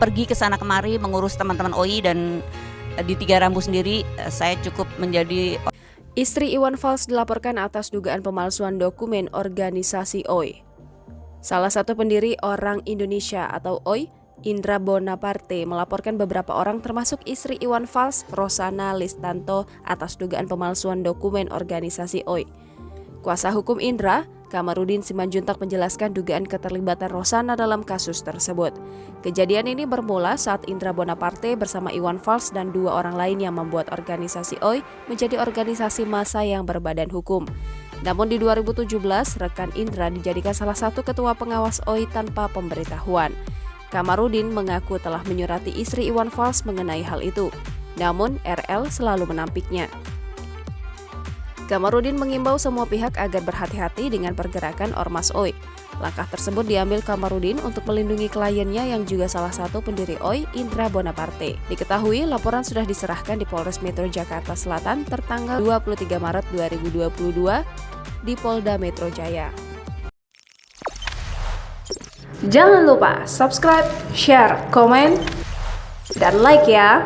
pergi ke sana kemari mengurus teman-teman OI, dan di Tiga Rambu sendiri saya cukup menjadi. Istri Iwan Fals dilaporkan atas dugaan pemalsuan dokumen organisasi OI. Salah satu pendiri Orang Indonesia atau OI, Indra Bonaparte, melaporkan beberapa orang termasuk istri Iwan Fals, Rosana Listanto, atas dugaan pemalsuan dokumen organisasi OI. Kuasa hukum Indra, Kamarudin Simanjuntak, menjelaskan dugaan keterlibatan Rosana dalam kasus tersebut. Kejadian ini bermula saat Indra Bonaparte bersama Iwan Fals dan 2 orang lain yang membuat organisasi OI menjadi organisasi massa yang berbadan hukum. Namun di 2017, rekan Indra dijadikan salah satu ketua pengawas OI tanpa pemberitahuan. Kamarudin mengaku telah menyurati istri Iwan Fals mengenai hal itu, namun RL selalu menampiknya. Kamarudin mengimbau semua pihak agar berhati-hati dengan pergerakan Ormas OI. Langkah tersebut diambil Kamarudin untuk melindungi kliennya yang juga salah satu pendiri OI, Indra Bonaparte. Diketahui laporan sudah diserahkan di Polres Metro Jakarta Selatan tertanggal 23 Maret 2022 di Polda Metro Jaya. Jangan lupa subscribe, share, komen, dan like ya!